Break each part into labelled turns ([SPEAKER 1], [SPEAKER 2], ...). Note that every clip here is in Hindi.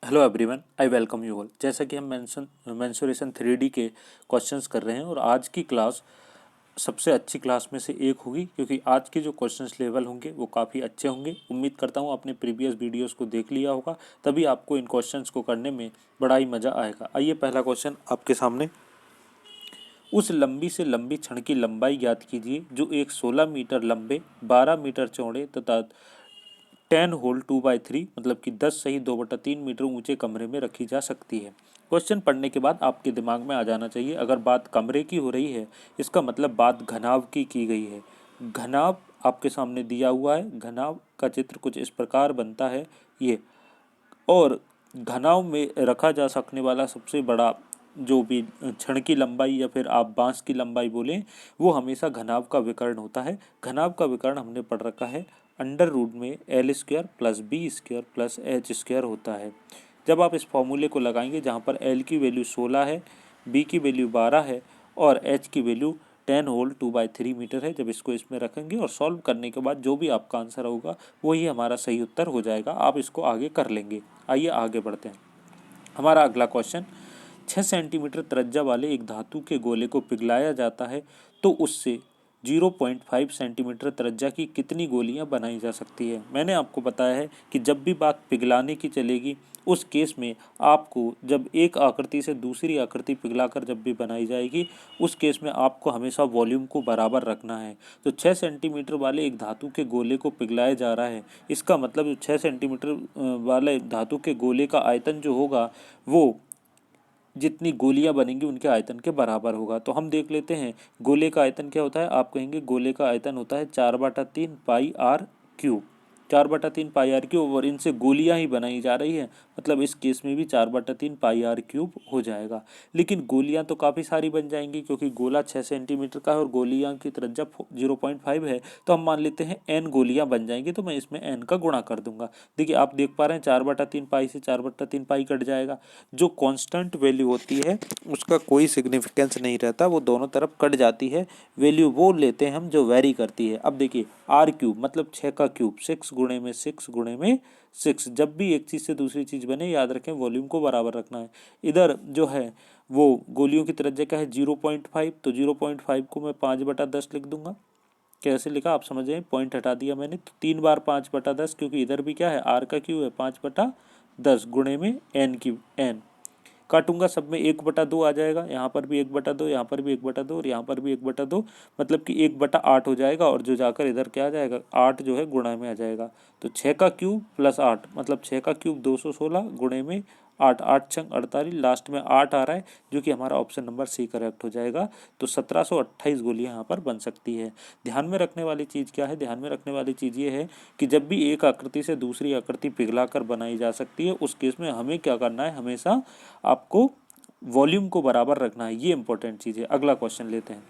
[SPEAKER 1] Hello everyone, I welcome you all. जैसा कि हम मेंसुरेशन 3D के क्वेश्चंस कर रहे हैं और आज की क्लास सबसे अच्छी क्लास में से एक होगी क्योंकि आज के जो क्वेश्चंस लेवल होंगे वो काफ़ी अच्छे होंगे। उम्मीद करता हूँ आपने प्रीवियस वीडियोस को देख लिया होगा, तभी आपको इन क्वेश्चंस को करने में बड़ा ही मज़ा आएगा। आइए, पहला क्वेश्चन आपके सामने। उस लंबी से लंबी छड़ की लंबाई ज्ञात कीजिए जो एक 16 मीटर लंबे, 12 मीटर चौड़े तथा 10 होल 2/3 मतलब कि 10 सही 2/3 मीटर ऊंचे कमरे में रखी जा सकती है। क्वेश्चन पढ़ने के बाद आपके दिमाग में आ जाना चाहिए, अगर बात कमरे की हो रही है इसका मतलब बात घनाव की गई है। घनाव आपके सामने दिया हुआ है। घनाव का चित्र कुछ इस प्रकार बनता है ये। और घनाव में रखा जा सकने वाला सबसे बड़ा जो भी छड़ की लंबाई या फिर आप बांस की लंबाई बोलें, वो हमेशा घनाव का विकर्ण होता है। घनाव का विकर्ण हमने पढ़ रखा है, अंडर रूट में L square plus B square plus H square होता है। जब आप इस फॉर्मूले को लगाएंगे जहाँ पर एल की वैल्यू 16 है, बी की वैल्यू 12 है और एच की वैल्यू 10 होल 2/3 मीटर है, जब इसको इसमें रखेंगे और सॉल्व करने के बाद जो भी आपका आंसर होगा वही हमारा सही उत्तर हो जाएगा। आप इसको आगे कर लेंगे। आइए आगे बढ़ते हैं। हमारा अगला क्वेश्चन, 6 सेंटीमीटर त्रिज्या वाले एक धातु के गोले को पिघलाया जाता है तो उससे 0.5 सेंटीमीटर त्रिज्या की कितनी गोलियां बनाई जा सकती है। मैंने आपको बताया है कि जब भी बात पिघलाने की चलेगी उस केस में आपको जब एक आकृति से दूसरी आकृति पिघलाकर जब भी बनाई जाएगी उस केस में आपको हमेशा वॉल्यूम को बराबर रखना है। तो 6 सेंटीमीटर वाले एक धातु के गोले को पिघलाया जा रहा है, इसका मतलब 6 सेंटीमीटर वाले धातु के गोले का आयतन जो होगा वो जितनी गोलियां बनेंगी उनके आयतन के बराबर होगा। तो हम देख लेते हैं गोले का आयतन क्या होता है। आप कहेंगे गोले का आयतन होता है 4/3 pi R cube. 4/3 pi R cube, और इनसे गोलियां ही बनाई जा रही है, मतलब इस केस में भी 4/3 पाई आर क्यूब हो जाएगा। लेकिन गोलियां तो काफ़ी सारी बन जाएंगी क्योंकि गोला 6 सेंटीमीटर का है और गोलियां की त्रिज्या 0.5 है, तो हम मान लेते हैं n गोलियां बन जाएंगी। तो मैं इसमें n का गुणा कर दूंगा। देखिए आप देख पा रहे हैं 4/3 पाई से 4/3 पाई कट जाएगा। जो कांस्टेंट वैल्यू होती है उसका कोई सिग्निफिकेंस नहीं रहता, वो दोनों तरफ कट जाती है। वैल्यू वो लेते हैं हम जो वेरी करती है। अब देखिए आर क्यूब मतलब 6 का क्यूब, 6 गुणे में 6 गुणे में 6। जब भी एक चीज़ से दूसरी चीज़ बने याद रखें वॉल्यूम को बराबर रखना है। इधर जो है वो गोलियों की त्रिज्या क्या है 0.5, तो 0.5 को मैं 5/10 लिख दूंगा। कैसे लिखा आप समझ रहे हैं, पॉइंट हटा दिया मैंने। तो 3 बार 5/10 क्योंकि इधर भी क्या है आर का क्यू है 5/10 गुणे में एन की एन। काटूंगा सब में 1/2 आ जाएगा, यहाँ पर भी 1/2, यहाँ पर भी 1/2 और यहाँ पर भी 1/2, मतलब कि 1/8 हो जाएगा। और जो जाकर इधर क्या आ जाएगा 8 जो है गुणा में आ जाएगा। तो 6 का क्यूब प्लस 8 मतलब 6 का क्यूब 216 गुणे में 8, 8 छंग 48, लास्ट में 8 आ रहा है जो कि हमारा ऑप्शन नंबर सी करेक्ट हो जाएगा। तो 1728 गोलियां यहाँ पर बन सकती है। ध्यान में रखने वाली चीज़ क्या है, ध्यान में रखने वाली चीज़ ये है कि जब भी एक आकृति से दूसरी आकृति पिघलाकर बनाई जा सकती है उस केस में हमें क्या करना है, हमेशा आपको वॉल्यूम को बराबर रखना है। ये इंपॉर्टेंट चीज़ है। अगला क्वेश्चन लेते हैं।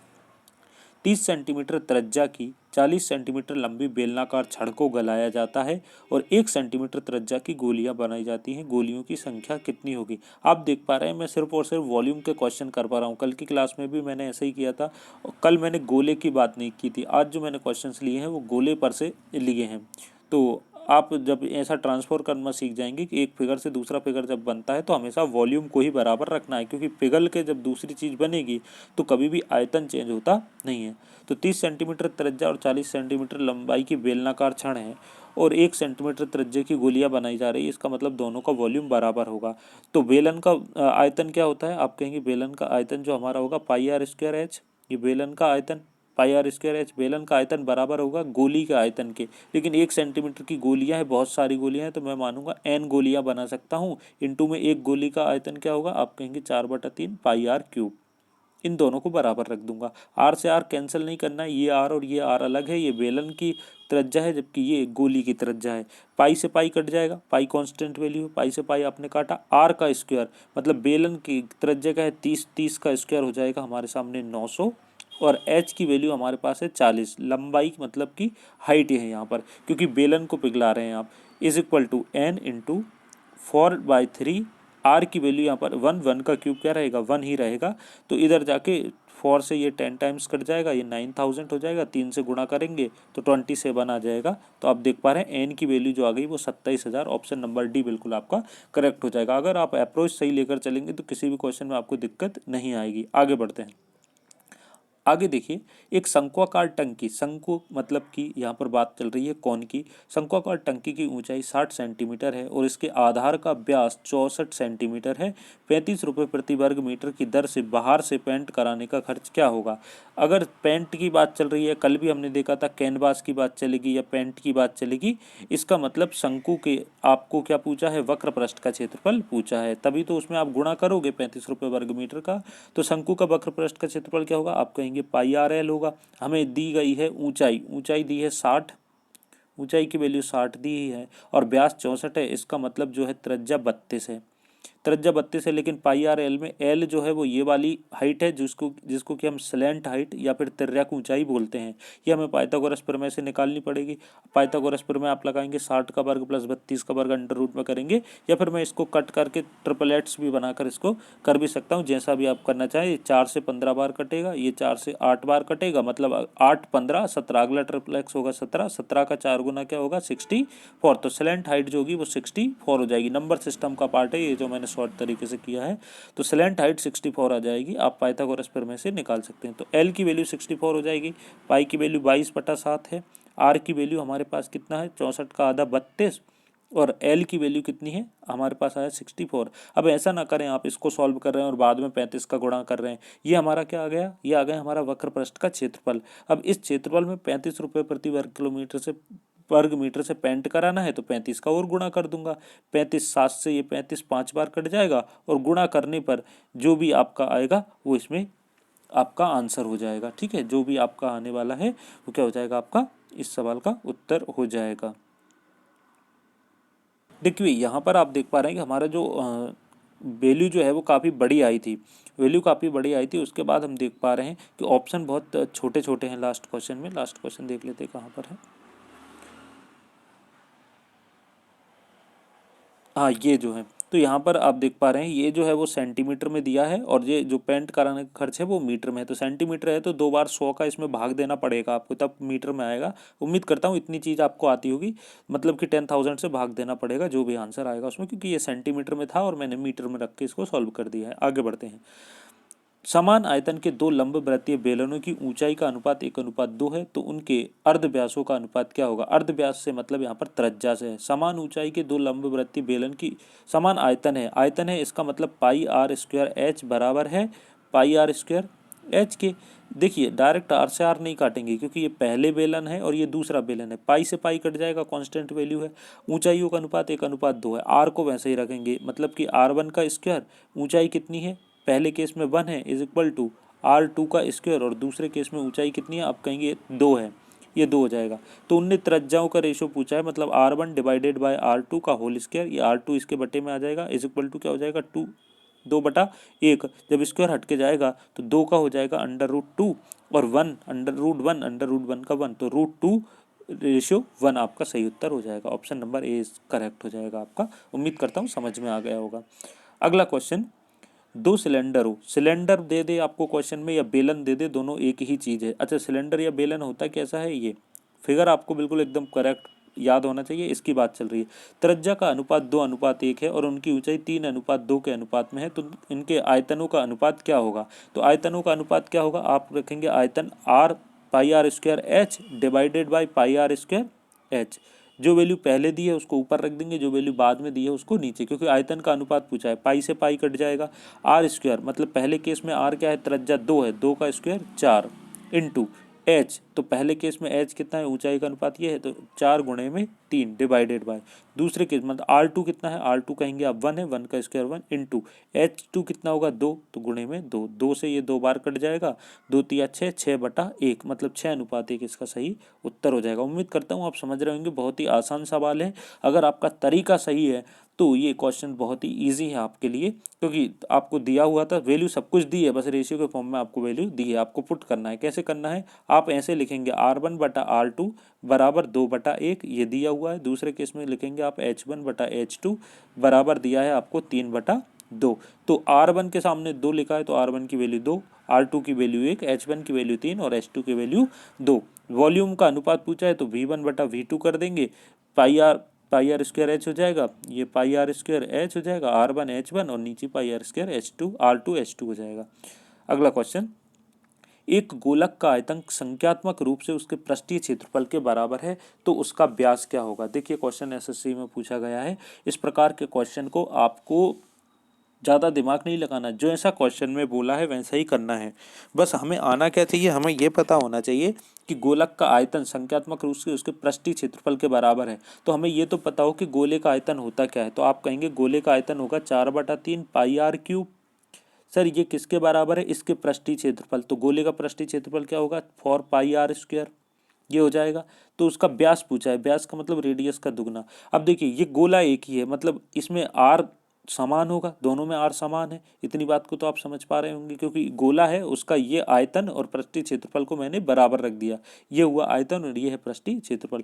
[SPEAKER 1] 30 सेंटीमीटर त्रिज्या की 40 सेंटीमीटर लंबी बेलनाकार छड़ को गलाया जाता है और 1 सेंटीमीटर त्रिज्या की गोलियां बनाई जाती हैं। गोलियों की संख्या कितनी होगी। आप देख पा रहे हैं मैं सिर्फ और सिर्फ वॉल्यूम के क्वेश्चन कर पा रहा हूँ। कल की क्लास में भी मैंने ऐसा ही किया था और कल मैंने गोले की बात नहीं की थी। आज जो मैंने क्वेश्चंस लिए हैं वो गोले पर से लिए हैं। तो आप जब ऐसा ट्रांसफर करना सीख जाएंगे कि एक फिगर से दूसरा फिगर जब बनता है तो हमेशा वॉल्यूम को ही बराबर रखना है, क्योंकि पिघल के जब दूसरी चीज़ बनेगी तो कभी भी आयतन चेंज होता नहीं है। तो 30 सेंटीमीटर त्रिज्या और 40 सेंटीमीटर लंबाई की बेलनाकार छड़ है और 1 सेंटीमीटर त्रिज्या की गोलियां बनाई जा रही है, इसका मतलब दोनों का वॉल्यूम बराबर होगा। तो बेलन का आयतन क्या होता है, आप कहेंगे बेलन का आयतन जो हमारा होगा पाई आर स्क्वायर एच। ये बेलन का आयतन पाई आर स्क्वायर एच, बेलन का आयतन बराबर होगा गोली के आयतन के। लेकिन 1 सेंटीमीटर की गोलियां हैं, बहुत सारी गोलियां हैं, तो मैं मानूंगा एन गोलियां बना सकता हूँ। इंटू में एक गोली का आयतन क्या होगा, आप कहेंगे 4/3 पाई आर क्यूब। इन दोनों को बराबर रख दूंगा। आर से आर कैंसिल नहीं करना है, ये आर और ये आर अलग है। ये बेलन की त्रिज्या है जबकि ये गोली की त्रिज्या है। पाई से पाई कट जाएगा, पाई कांस्टेंट वैल्यू, पाई से पाई आपने काटा। आर का स्क्वायर मतलब बेलन की त्रिज्या का है 30, 30 का स्क्वायर हो जाएगा हमारे सामने 900। और एच की वैल्यू हमारे पास है 40। लंबाई मतलब कि हाइट है यहाँ पर, क्योंकि बेलन को पिघला रहे हैं आप। Is equal to N into 4/3। R की वैल्यू यहाँ पर 1, 1 का क्यूब क्या रहेगा 1 ही रहेगा। तो इधर जाके 4 से ये 10 टाइम्स कट जाएगा, ये 9000 हो जाएगा, 3 से गुणा करेंगे तो 27 आ जाएगा। तो आप देख पा रहे हैं एन की वैल्यू जो आ गई वो 27,000। ऑप्शन नंबर डी बिल्कुल आपका करेक्ट हो जाएगा। अगर आप अप्रोच सही लेकर चलेंगे तो किसी भी क्वेश्चन में आपको दिक्कत नहीं आएगी। आगे बढ़ते हैं। आगे देखिए, एक शंक्वाकार टंकी, शंकु मतलब कि यहाँ पर बात चल रही है कौन की। शंक्वाकार टंकी की ऊंचाई 60 सेंटीमीटर है और इसके आधार का व्यास 64 सेंटीमीटर है। 35 रुपये प्रति वर्ग मीटर की दर से बाहर से पेंट कराने का खर्च क्या होगा। अगर पेंट की बात चल रही है, कल भी हमने देखा था कैनवास की बात चलेगी या पेंट की बात चलेगी, इसका मतलब शंकु के आपको क्या पूछा है, वक्र पृष्ठ का क्षेत्रफल पूछा है, तभी तो उसमें आप गुणा करोगे 35 रुपये वर्ग मीटर का। तो शंकु का वक्र पृष्ठ का क्षेत्रफल क्या होगा, आप कहेंगे पाई आर एल होगा। हमें दी गई है ऊंचाई, ऊंचाई दी है 60, ऊंचाई की वैल्यू 60 दी है और व्यास 64 है। इसका मतलब जो है त्रिज्या 32 है, त्रिज्या 32 है। लेकिन पाई आर एल में एल जो है वो ये वाली हाइट है जिसको कि हम स्लैंट हाइट या फिर तिर्यक ऊंचाई बोलते हैं। ये हमें पाइथागोरस प्रमेय से निकालनी पड़ेगी। पाइथागोरस प्रमेय आप लगाएंगे 60 का वर्ग प्लस 32 का वर्ग अंडर रूट में करेंगे, या फिर मैं इसको कट करके ट्रिपलेट्स भी बनाकर इसको कर भी सकता हूँ, जैसा भी आप करना चाहें। 4 से 15 बार कटेगा, ये 4 से 8 बार कटेगा, मतलब 8 15 17, अगला ट्रिपलेक्स होगा 17, 17 का 4 गुना क्या होगा 64। तो स्लैंट हाइट जो होगी वो 64 हो जाएगी। नंबर सिस्टम का पार्ट है ये जो मैंने शॉर्ट तरीके से किया है। तो स्लैंट हाइट 64 आ जाएगी, आप पाइथागोरस प्रमेय से निकाल सकते हैं। तो एल की वैल्यू 64 हो जाएगी, पाई की वैल्यू 22/7 है, आर की वैल्यू हमारे पास कितना है 64 का आधा 32, और एल की वैल्यू कितनी है हमारे पास आया 64। अब ऐसा ना करें आप इसको सॉल्व कर रहे हैं और बाद में 35 का गुणा कर रहे हैं। ये हमारा क्या आ गया, ये आ गया हमारा वक्र पृष्ठ का क्षेत्रफल। अब इस क्षेत्रफल में 35 रुपये प्रति वर्ग मीटर से पेंट कराना है तो 35 का और गुणा कर दूंगा। 35 7 से ये 35 5 बार कट जाएगा और गुणा करने पर जो भी आपका आएगा वो इसमें आपका आंसर हो जाएगा। ठीक है, जो भी आपका आने वाला है वो क्या हो जाएगा, आपका इस सवाल का उत्तर हो जाएगा। देखिए यहाँ पर आप देख पा रहे हैं कि हमारा जो वैल्यू जो है वो काफ़ी बड़ी आई थी, वैल्यू काफ़ी बड़ी आई थी। उसके बाद हम देख पा रहे हैं कि ऑप्शन बहुत छोटे छोटे हैं लास्ट क्वेश्चन में। लास्ट क्वेश्चन देख लेते हैं कहाँ पर है। हाँ ये जो है, तो यहाँ पर आप देख पा रहे हैं ये जो है वो सेंटीमीटर में दिया है और ये जो पेंट कराने का खर्च है वो मीटर में है। तो सेंटीमीटर है तो 2 बार 100 का इसमें भाग देना पड़ेगा आपको, तब मीटर में आएगा। उम्मीद करता हूँ इतनी चीज़ आपको आती होगी, मतलब कि 10,000 से भाग देना पड़ेगा जो भी आंसर आएगा उसमें, क्योंकि ये सेंटीमीटर में था और मैंने मीटर में रख के इसको सॉल्व कर दिया है। आगे बढ़ते हैं। समान आयतन के दो लंबवृत्तीय बेलनों की ऊंचाई का अनुपात 1:2 है, तो उनके अर्धव्यासों का अनुपात क्या होगा। अर्धव्यास से मतलब यहाँ पर त्रिज्या से है। समान ऊंचाई के दो लंबवृत्तीय बेलन की समान आयतन है, इसका मतलब पाई आर स्क्वायर एच बराबर है पाई आर स्क्वायर एच के। देखिए डायरेक्ट आर से आर नहीं काटेंगे क्योंकि ये पहले बेलन है और ये दूसरा बेलन है, पाई से पाई कट जाएगा, कांस्टेंट वैल्यू है। ऊंचाइयों का अनुपात 1:2 है, आर को वैसे ही रखेंगे, मतलब कि R1 का स्क्वायर, ऊंचाई कितनी है पहले केस में 1 है, इज इक्वल टू R2 का स्क्वायर, और दूसरे केस में ऊंचाई कितनी है आप कहेंगे 2 है, ये 2 हो जाएगा। तो उनने त्रिज्याओं का रेशो पूछा है, मतलब R1 डिवाइडेड बाय R2 का होल स्क्वायर, ये R2 इसके बटे में आ जाएगा, इज इक्वल टू क्या हो जाएगा 2/1। जब स्क्वायर हट के जाएगा तो 2 का हो जाएगा √2 और 1 √1 का 1, तो √2:1 आपका सही उत्तर हो जाएगा। ऑप्शन नंबर ए करेक्ट हो जाएगा आपका। उम्मीद करता हूँ समझ में आ गया होगा। अगला क्वेश्चन, दो सिलेंडर हो, सिलेंडर दे दे आपको क्वेश्चन में या बेलन दे दे, दोनों एक ही चीज़ है। अच्छा सिलेंडर या बेलन होता कैसा है, ये फिगर आपको बिल्कुल एकदम करेक्ट याद होना चाहिए, इसकी बात चल रही है। त्रिज्या का अनुपात 2:1 है और उनकी ऊंचाई 3:2 के अनुपात में है, तो इनके आयतनों का अनुपात क्या होगा। तो आयतनों का अनुपात क्या होगा, आप रखेंगे आयतन R pi R square H divided by pi R square H. जो वैल्यू पहले दी है उसको ऊपर रख देंगे, जो वैल्यू बाद में दी है उसको नीचे, क्योंकि आयतन का अनुपात पूछा है। पाई से पाई कट जाएगा, आर स्क्वायर मतलब पहले केस में आर क्या है त्रिज्या 2 है, 2 का स्क्वायर 4 इंटू एच, तो पहले केस में एच कितना है ऊंचाई का अनुपात ये है, तो 4 गुणे में 3 डिवाइडेड बाय दूसरे केस मतलब R2 कितना है, R2 कहेंगे आप 1 है, 1 का स्क्वायर 1 इंटू H2 कितना होगा 2, तो गुणे में 2, 2 से ये 2 बार कट जाएगा, 2 तिया 6, 6/1 मतलब 6:1 इसका सही उत्तर हो जाएगा। उम्मीद करता हूँ आप समझ रहे होंगे, बहुत ही आसान सवाल है। अगर आपका तरीका सही है तो ये क्वेश्चन बहुत ही इजी है आपके लिए, क्योंकि आपको दिया हुआ था वैल्यू सब कुछ दी है, बस रेशियो के फॉर्म में आपको वैल्यू दी है, आपको पुट करना है। कैसे करना है, आप ऐसे लिखेंगे R1/R2 बराबर 2/1, ये दिया हुआ है। दूसरे केस में लिखेंगे आप H1/H2 बराबर दिया है आपको 3/2। तो R1 के सामने 2 लिखा है तो R1 की वैल्यू 2, R2 की वैल्यू 1, H1 की वैल्यू 3 और H2 की वैल्यू 2। वॉल्यूम का अनुपात पूछा है तो V1/V2 कर देंगे, पाई आर स्क्वायर एच हो जाएगा, ये पाई आर स्क्वायर एच हो जाएगा, R1 H1 और नीचे पाई आर स्क्वायर R2 H2 हो जाएगा। अगला क्वेश्चन, एक गोलक का आयतन संख्यात्मक रूप से उसके पृष्ठीय क्षेत्रफल के बराबर है तो उसका व्यास क्या होगा। देखिए क्वेश्चन एसएससी में पूछा गया है। इस प्रकार के क्वेश्चन को आपको ज़्यादा दिमाग नहीं लगाना, जो ऐसा क्वेश्चन में बोला है वैसा ही करना है। बस हमें आना क्या चाहिए, हमें ये पता होना चाहिए कि गोलक का आयतन संख्यात्मक रूप से उसके पृष्ठीय क्षेत्रफल के बराबर है। तो हमें ये तो पता हो कि गोले का आयतन होता क्या है, तो आप कहेंगे गोले का आयतन होगा 4/3 पाई आर क्यूब। सर ये किसके बराबर है, इसके पृष्ठीय क्षेत्रफल, तो गोले का पृष्ठीय क्षेत्रफल क्या होगा 4 पाई आर स्क्वायर, ये हो जाएगा। तो उसका व्यास पूछा है, व्यास का मतलब रेडियस का दुगना। अब देखिए ये गोला एक ही है, मतलब इसमें आर समान होगा, दोनों में आर समान है, इतनी बात को तो आप समझ पा रहे होंगे। क्योंकि गोला है उसका ये आयतन और पृष्ठीय क्षेत्रफल को मैंने बराबर रख दिया, ये हुआ आयतन और ये है पृष्ठीय क्षेत्रफल।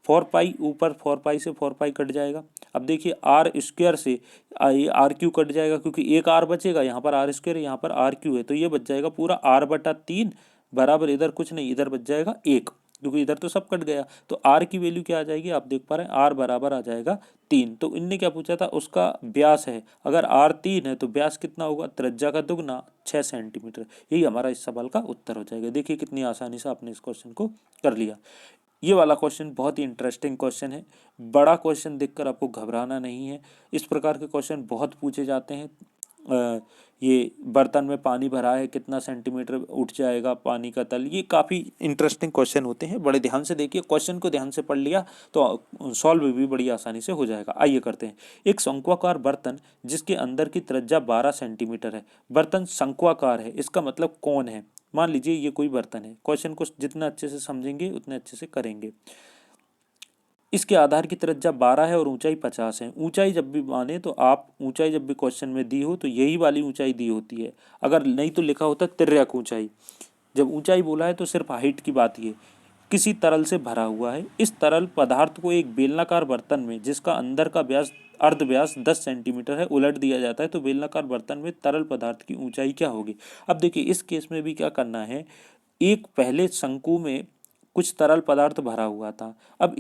[SPEAKER 1] 4 पाई ऊपर 4 पाई से 4 पाई कट जाएगा। अब देखिए आर स्क्वायर से आर क्यू कट जाएगा, क्योंकि एक आर बचेगा, यहाँ पर आर स्क्वायर यहाँ पर आर क्यू है, तो ये बच जाएगा पूरा R/3 बराबर, इधर कुछ नहीं, इधर बच जाएगा 1, क्योंकि इधर तो सब कट गया। तो आर की वैल्यू क्या आ जाएगी, आप देख पा रहे हैं आर बराबर आ जाएगा 3। तो इनने क्या पूछा था, उसका व्यास है, अगर आर 3 है तो व्यास कितना होगा, त्रिज्या का दुगना 6 सेंटीमीटर। यही हमारा इस सवाल का उत्तर हो जाएगा। देखिए कितनी आसानी से आपने इस क्वेश्चन को कर लिया। ये वाला क्वेश्चन बहुत ही इंटरेस्टिंग क्वेश्चन है, बड़ा क्वेश्चन देखकर आपको घबराना नहीं है। इस प्रकार के क्वेश्चन बहुत पूछे जाते हैं। ये बर्तन में पानी भरा है, कितना सेंटीमीटर उठ जाएगा पानी का तल, ये काफ़ी इंटरेस्टिंग क्वेश्चन होते हैं। बड़े ध्यान से देखिए, क्वेश्चन को ध्यान से पढ़ लिया तो सॉल्व भी बड़ी आसानी से हो जाएगा। आइए करते हैं। एक शंक्वाकार बर्तन जिसके अंदर की त्रिज्या 12 सेंटीमीटर है, बर्तन शंक्वाकार है, इसका मतलब कौन है। मान लीजिए ये कोई बर्तन है, क्वेश्चन को जितना अच्छे से समझेंगे उतने अच्छे से करेंगे। इसके आधार की त्रिज्या 12 है और ऊंचाई 50 है। ऊंचाई जब भी माने तो आप ऊंचाई जब भी क्वेश्चन में दी हो तो यही वाली ऊंचाई दी होती है, अगर नहीं तो लिखा होता तिर्यक ऊंचाई। जब ऊंचाई बोला है तो सिर्फ हाइट की बात ही है। किसी तरल से भरा हुआ है, इस तरल पदार्थ को एक बेलनाकार बर्तन में जिसका अंदर का व्यास अर्ध व्यास 10 सेंटीमीटर है उलट दिया जाता है, तो बेलनाकार बर्तन में तरल पदार्थ की ऊंचाई क्या होगी। अब देखिए इस केस में भी क्या करना है, एक पहले शंकु में कुछ तरल पदार्थ भरा हुआ था। अब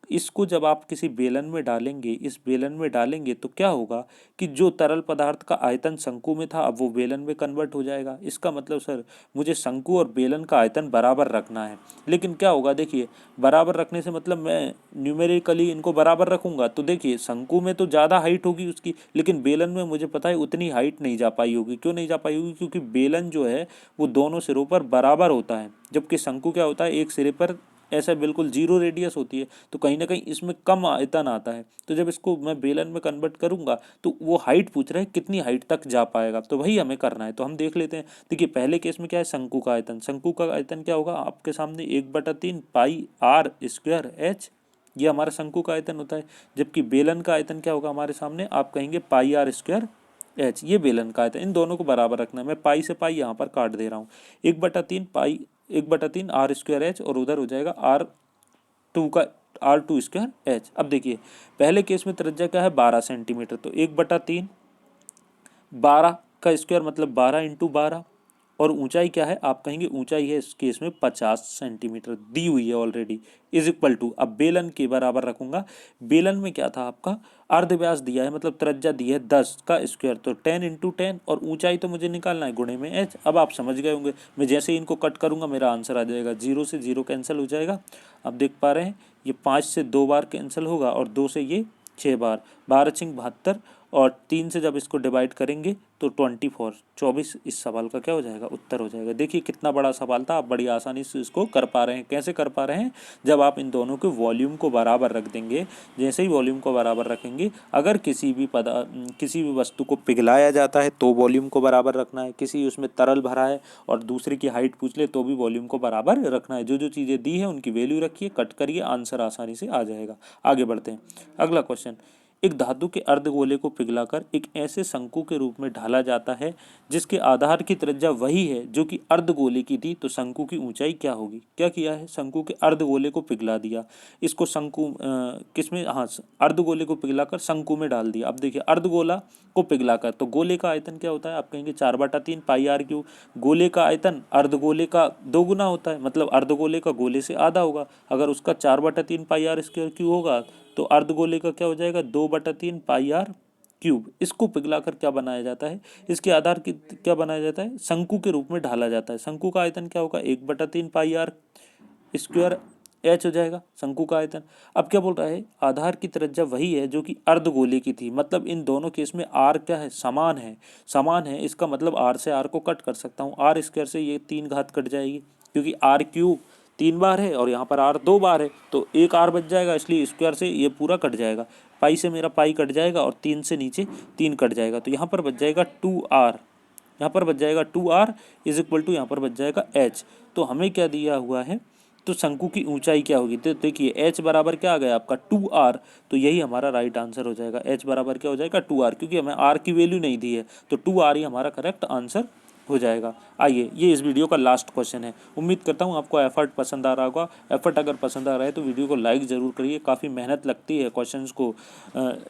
[SPEAKER 1] इसको जब आप किसी बेलन में डालेंगे, इस बेलन में डालेंगे तो क्या होगा कि जो तरल पदार्थ का आयतन शंकु में था अब वो बेलन में कन्वर्ट हो जाएगा। इसका मतलब सर मुझे शंकु और बेलन का आयतन बराबर रखना है। लेकिन क्या होगा, देखिए बराबर रखने से मतलब मैं न्यूमेरिकली इनको बराबर रखूंगा, तो देखिए शंकु में तो ज़्यादा हाइट होगी उसकी, लेकिन बेलन में मुझे पता है उतनी हाइट नहीं जा पाई होगी। क्यों नहीं जा पाई होगी, क्योंकि बेलन जो है वो दोनों सिरों पर बराबर होता है, जबकि शंकु क्या होता है एक सिरे पर ऐसा बिल्कुल जीरो रेडियस होती है, तो कहीं ना कहीं इसमें कम आयतन आता है। तो जब इसको मैं बेलन में कन्वर्ट करूंगा तो वो हाइट पूछ रहे हैं कितनी हाइट तक जा पाएगा, तो वही हमें करना है। तो हम देख लेते हैं। देखिए पहले केस में क्या है, शंकु का आयतन, शंकु का आयतन क्या होगा आपके सामने 1/3 पाई आर स्क्वायर एच, ये हमारा शंकु का आयतन होता है। जबकि बेलन का आयतन क्या होगा हमारे सामने, आप कहेंगे पाई आर स्क्वायर एच, ये बेलन का आयतन। इन दोनों को बराबर रखना है, मैं पाई से पाई यहाँ पर काट दे रहा हूँ। 1/3 आर स्क्वायर एच और उधर हो जाएगा R2 स्क्वायर एच। अब देखिए पहले केस में त्रिज्या क्या है 12 सेंटीमीटर, तो 1/3 12 का स्क्वायर मतलब 12 × 12, और ऊंचाई क्या है आप कहेंगे ऊंचाई है इस केस में 50 सेंटीमीटर दी हुई है ऑलरेडी, इज इक्वल टू, अब बेलन के बराबर रखूंगा। बेलन में क्या था आपका अर्धव्यास दिया है, मतलब त्रिज्या दी है 10 का स्क्वायर, तो 10 × 10, और ऊंचाई तो मुझे निकालना है गुणे में एच। अब आप समझ गए होंगे, मैं जैसे ही इनको कट करूंगा मेरा आंसर आ जाएगा, 0 से 0 कैंसिल हो जाएगा। अब देख पा रहे हैं ये 5 से 2 बार कैंसिल होगा और 2 से ये 6 बार, 12×6 = 72, और 3 से जब इसको डिवाइड करेंगे तो 24 इस सवाल का क्या हो जाएगा उत्तर हो जाएगा। देखिए कितना बड़ा सवाल था, आप बड़ी आसानी से इसको कर पा रहे हैं। कैसे कर पा रहे हैं, जब आप इन दोनों के वॉल्यूम को बराबर रख देंगे। जैसे ही वॉल्यूम को बराबर रखेंगे, अगर किसी भी वस्तु को पिघलाया जाता है तो वॉल्यूम को बराबर रखना है, किसी उसमें तरल भरा है और दूसरे की हाइट पूछ ले तो भी वॉल्यूम को बराबर रखना है। जो जो चीज़ें दी है उनकी वैल्यू रखिए, कट करिए, आंसर आसानी से आ जाएगा। आगे बढ़ते हैं। अगला क्वेश्चन, एक धातु के अर्धगोले को पिघलाकर एक ऐसे शंकु के रूप में ढाला जाता है जिसके आधार की त्रिज्या वही है जो कि अर्धगोले की थी, तो शंकु की ऊंचाई क्या होगी। क्या किया है, शंकु के अर्धगोले को पिघला दिया, इसको शंकु किसमें, हाँ अर्धगोले को पिघलाकर शंकु में डाल दिया। अब देखिए अर्धगोला को पिघलाकर, तो गोले का आयतन क्या होता है, आप कहेंगे 4/3 पाई आर क्यूब। गोले का आयतन अर्धगोले का 2 गुना होता है, मतलब अर्धगोले का गोले से आधा होगा। अगर उसका 4/3 पाई आर स्क्वायर क्यूब होगा तो अर्धगोले का क्या हो जाएगा, 2/3 पाई आर क्यूब। इसको पिघलाकर क्या बनाया जाता है, इसके आधार की क्या बनाया जाता है, शंकु के रूप में ढाला जाता है। शंकु का आयतन क्या होगा, 1/3 पाई आर स्क्वायर एच हो जाएगा शंकु का आयतन। अब क्या बोल रहा है, आधार की त्रिज्या वही है जो कि अर्धगोले की थी, मतलब इन दोनों केस में आर क्या है, समान है। समान है इसका मतलब आर से आर को कट कर सकता हूँ, आर स्क्वायर से ये 3 घात कट जाएगी, क्योंकि आर क्यूब 3 बार है और यहाँ पर आर 2 बार है, तो एक आर बच जाएगा, इसलिए स्क्वायर से ये पूरा कट जाएगा। पाई से मेरा पाई कट जाएगा और 3 से नीचे 3 कट जाएगा, तो यहाँ पर बच जाएगा 2r, यहाँ पर बच जाएगा 2r इज इक्वल टू यहाँ पर बच जाएगा h। तो हमें क्या दिया हुआ है, तो शंकु की ऊंचाई क्या होगी, तो देखिए h बराबर क्या आ गया आपका 2r, तो यही हमारा राइट आंसर हो जाएगा। h बराबर क्या हो जाएगा 2r, क्योंकि हमें r की वैल्यू नहीं दी है, तो 2r ही हमारा करेक्ट आंसर हो जाएगा। आइए ये इस वीडियो का लास्ट क्वेश्चन है। उम्मीद करता हूँ आपको एफर्ट पसंद आ रहा होगा। एफर्ट अगर पसंद आ रहा है तो वीडियो को लाइक ज़रूर करिए, काफ़ी मेहनत लगती है क्वेश्चंस को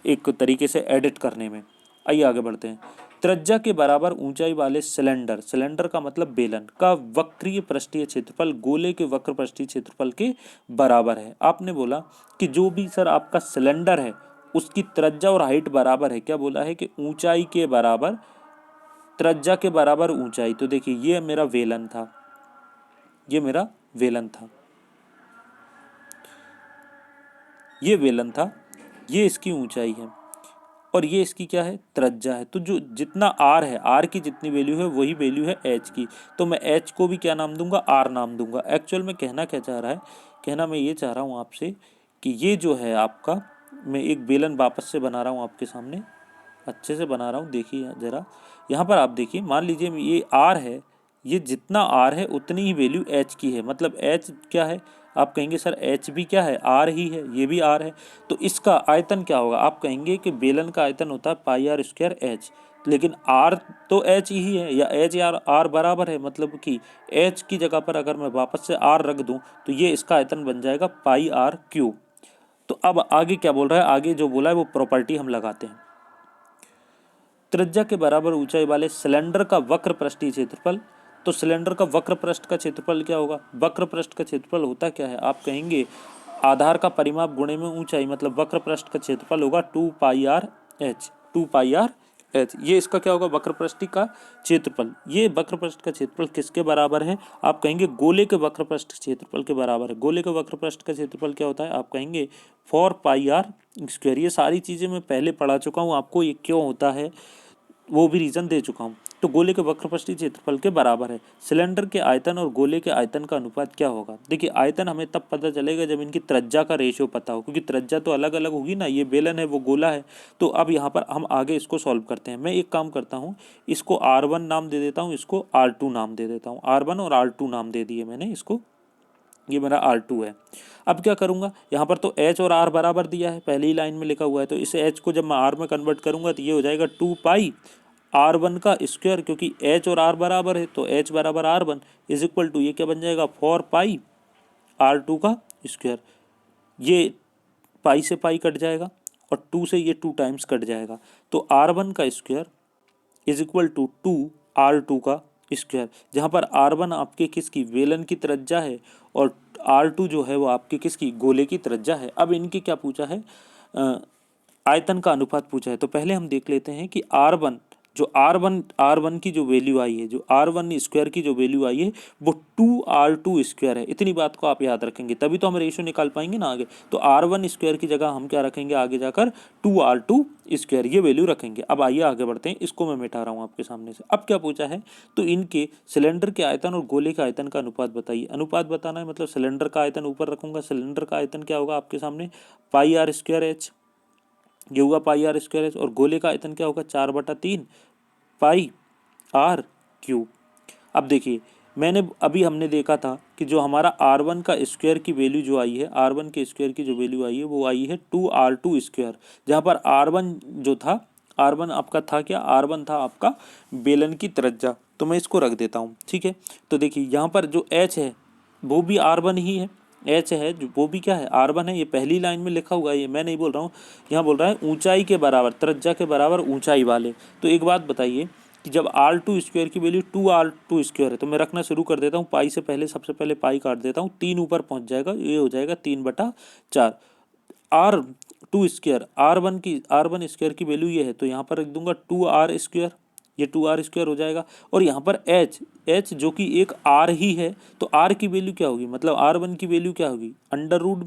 [SPEAKER 1] एक तरीके से एडिट करने में। आइए आगे बढ़ते हैं। त्रिज्या के बराबर ऊंचाई वाले सिलेंडर, सिलेंडर का मतलब बेलन, का वक्रीय पृष्ठीय क्षेत्रफल गोले के वक्र पृष्ठीय क्षेत्रफल के बराबर है। आपने बोला कि जो भी सर आपका सिलेंडर है उसकी त्रिज्या और हाइट बराबर है, क्या बोला है कि ऊंचाई के बराबर त्रिज्या के बराबर ऊंचाई। तो देखिए ये मेरा वेलन था, ये मेरा वेलन था, ये वेलन था, ये इसकी ऊंचाई है और ये इसकी क्या है, त्रिज्या है। तो जो जितना आर है, आर की जितनी वैल्यू है वही वैल्यू है एच की, तो मैं एच को भी क्या नाम दूंगा, आर नाम दूंगा। एक्चुअल में कहना क्या चाह रहा है, कहना मैं ये चाह रहा हूँ आपसे कि ये जो है आपका, मैं एक बेलन वापस से बना रहा हूँ आपके सामने, अच्छे से बना रहा हूँ, देखिए ज़रा यहाँ पर आप देखिए, मान लीजिए ये आर है, ये जितना आर है उतनी ही वैल्यू एच की है, मतलब एच क्या है, आप कहेंगे सर एच भी क्या है, आर ही है, ये भी आर है, तो इसका आयतन क्या होगा, आप कहेंगे कि बेलन का आयतन होता है पाई आर स्क्वायर एच, लेकिन आर तो एच ही है, या एच या आर बराबर है, मतलब कि एच की जगह पर अगर मैं वापस से आर रख दूं तो ये इसका आयतन बन जाएगा पाई आर क्यूब। तो अब आगे क्या बोल रहा है, आगे जो बोला है वो प्रॉपर्टी हम लगाते हैं। त्रिज्या के बराबर ऊंचाई वाले सिलेंडर का वक्र पृष्ठीय क्षेत्रफल, तो सिलेंडर का वक्र पृष्ठ का क्षेत्रफल क्या होगा, वक्र पृष्ठ का क्षेत्रफल होता क्या है, आप कहेंगे आधार का परिमाप गुणे में ऊंचाई, मतलब वक्र पृष्ठ का क्षेत्रफल होगा 2 पाई आर एच, 2 पाई आर एच। ये इसका क्या होगा, वक्र पृष्ठ का क्षेत्रफल। ये वक्र पृष्ठ का क्षेत्रफल किसके बराबर है, आप कहेंगे गोले के वक्र पृष्ठ क्षेत्रफल के बराबर है। गोले के वक्र पृष्ठ का क्षेत्रफल क्या होता है, आप कहेंगे 4 पाई आर स्क्वायर। ये सारी चीज़ें मैं पहले पढ़ा चुका हूँ आपको, ये क्यों होता है वो भी रीज़न दे चुका हूँ। तो गोले के वक्रपृष्ठीय क्षेत्रफल के बराबर है। सिलेंडर के आयतन और गोले के आयतन का अनुपात क्या होगा, देखिए आयतन हमें तब पता चलेगा जब इनकी त्रिज्या का रेशियो पता हो, क्योंकि त्रिज्या तो अलग अलग होगी ना, ये बेलन है वो गोला है। तो अब यहाँ पर हम आगे इसको सॉल्व करते हैं। मैं एक काम करता हूँ, इसको R1 नाम दे देता हूँ, इसको R2 नाम दे देता हूँ। R1 और R2 नाम दे दिए मैंने इसको, ये मेरा R2 है। अब क्या करूँगा, यहाँ पर तो H और R बराबर दिया है, पहली ही लाइन में लिखा हुआ है, तो इसे H को जब मैं R में कन्वर्ट करूँगा तो ये हो जाएगा 2 पाई R1 का स्क्वायर, क्योंकि H और R बराबर है, तो H बराबर R1 इज इक्वल टू ये क्या बन जाएगा 4 पाई R2 का स्क्वायर। ये पाई से पाई कट जाएगा और 2 से ये 2 टाइम्स कट जाएगा, तो R1 का square is equal to 2 R2 का स्क्वायर, जहाँ पर R1 आपके किसकी, वेलन की त्रिज्या है, और R2 जो है वो आपके किसकी, गोले की त्रिज्या है। अब इनकी क्या पूछा है, आयतन का अनुपात पूछा है। तो पहले हम देख लेते हैं कि R1 जो R1 की जो वैल्यू आई है, जो R1 स्क्वायर की जो वैल्यू आई है वो 2R2 स्क्वायर है। इतनी बात को आप याद रखेंगे, तभी तो हम रेशियो निकाल पाएंगे ना आगे। तो R1 स्क्वायर की जगह हम क्या रखेंगे आगे जाकर, 2R2 स्क्वायर ये वैल्यू रखेंगे। अब आइए आगे बढ़ते हैं, इसको मैं मिटा रहा हूँ आपके सामने से। अब क्या पूछा है, तो इनके सिलेंडर के आयतन और गोले के आयतन का अनुपात बताइए। अनुपात बताना है मतलब सिलेंडर का आयतन ऊपर रखूंगा, सिलेंडर का आयतन क्या होगा आपके सामने, पाई आर स्क्वायर एच, ये हुआ पाई आर स्क्वायर एच, और गोले का आयतन क्या होगा 4/3 पाई आर क्यूब। अब देखिए मैंने अभी हमने देखा था कि जो हमारा R1 का स्क्वायर की वैल्यू जो आई है, R1 के स्क्वायर की जो वैल्यू आई है वो आई है 2R2 स्क्वायर, जहाँ पर R1 जो था, R1 आपका था क्या, R1 था आपका बेलन की त्रिज्या। तो मैं इसको रख देता हूँ, ठीक है। तो देखिए यहाँ पर जो H है वो भी R1 ही है, H है जो वो भी क्या है, R1 है। ये पहली लाइन में लिखा हुआ है, ये मैं नहीं बोल रहा हूँ, यहाँ बोल रहा है ऊंचाई के बराबर, त्रिज्या के बराबर ऊंचाई वाले। तो एक बात बताइए कि जब R2 स्क्वायर की वैल्यू 2R2 स्क्वायर है, तो मैं रखना शुरू कर देता हूँ। पाई से पहले सबसे पहले पाई काट देता हूँ, 3 ऊपर पहुँच जाएगा, ये हो जाएगा 3/4। R2 स्क्वायर, R1 स्क्वायर की वैल्यू ये है, तो यहाँ पर रख दूंगा 2R स्क्वायर, ये 2R स्क्वायर हो जाएगा। और यहाँ पर H जो कि एक R ही है, तो R की वैल्यू क्या होगी, मतलब R1 की वैल्यू क्या होगी, अंडर रूट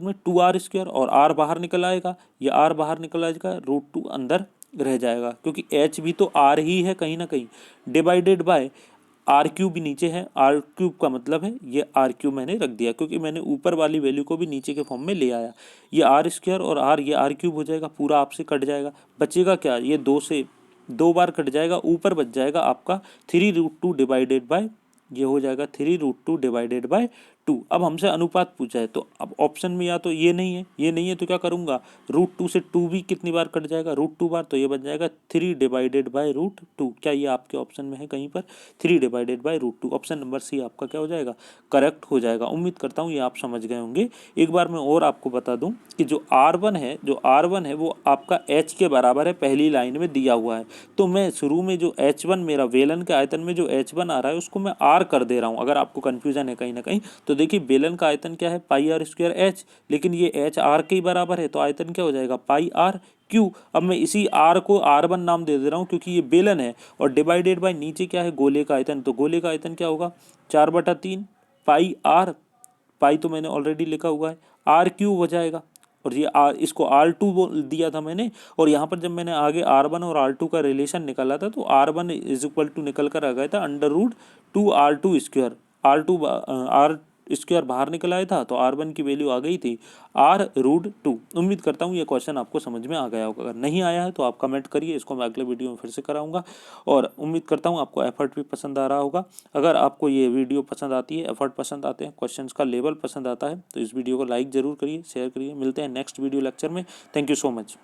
[SPEAKER 1] में 2R स्क्वायर, और R बाहर निकल आएगा, ये R बाहर निकल आएगा, √2 अंदर रह जाएगा, क्योंकि H भी तो R ही है कहीं ना कहीं, डिवाइडेड बाय R³ भी नीचे है, R³ का मतलब है ये R³ मैंने रख दिया, क्योंकि मैंने ऊपर वाली वैल्यू को भी नीचे के फॉर्म में ले आया। ये R स्क्वायर और R, ये R³ हो जाएगा, पूरा आपसे कट जाएगा, बचेगा क्या, ये 2 से 2 बार कट जाएगा, ऊपर बच जाएगा आपका 3√2 डिवाइडेड बाय, ये हो जाएगा 3√2 डिवाइडेड बाय 2। अब हमसे अनुपात पूछा है, तो अब ऑप्शन में या तो ये नहीं है, ये नहीं है, तो क्या करूँगा, √2 से 2 भी कितनी बार कट जाएगा, √2 बार, तो ये बन जाएगा 3 डिवाइडेड बाय √2। क्या ये आपके ऑप्शन में है कहीं पर, 3 divided by √2? Option number C आपका क्या हो जाएगा, करेक्ट हो जाएगा। उम्मीद करता हूँ ये आप समझ गए होंगे। एक बार मैं और आपको बता दूँ कि जो R1 है वो आपका H के बराबर है, पहली लाइन में दिया हुआ है। तो मैं शुरू में जो H1 मेरा बेलन के आयतन में जो H1 आ रहा है उसको मैं R कर दे रहा हूँ। अगर आपको कन्फ्यूजन है कहीं ना कहीं, तो देखिए बेलन का आयतन क्या है, πr² H, लेकिन ये H R के ही बराबर है, तो आयतन क्या हो जाएगा, πr²। अब मैं इसी R को R1 नाम दे दे रहा हूँ क्योंकि ये बेलन है, और डिवाइडेड बाय नीचे क्या है, गोले का आयतन, तो गोले का आयतन क्या होगा, 4/3 πr, पाई तो मैंने ऑलरेडी लिखा हुआ है, R³ हो जाएगा। और ये इसको R2 बोल दिया था मैंने, और यहाँ पर जब मैंने आगे R1 और R2 का रिलेशन निकाला था, तो R1 इज इक्वल टू निकल कर आ गया था √2R2 स्क्वायर, R स्क्वायर बाहर निकल आया था, तो R1 की वैल्यू आ गई थी R√2। उम्मीद करता हूँ ये क्वेश्चन आपको समझ में आ गया होगा, अगर नहीं आया है तो आप कमेंट करिए, इसको मैं अगले वीडियो में फिर से कराऊंगा। और उम्मीद करता हूँ आपको एफर्ट भी पसंद आ रहा होगा। अगर आपको ये वीडियो पसंद आती है, एफर्ट पसंद आते हैं, क्वेश्चंस का लेवल पसंद आता है, तो इस वीडियो को लाइक ज़रूर करिए, शेयर करिए। मिलते हैं नेक्स्ट वीडियो लेक्चर में। Thank you so much.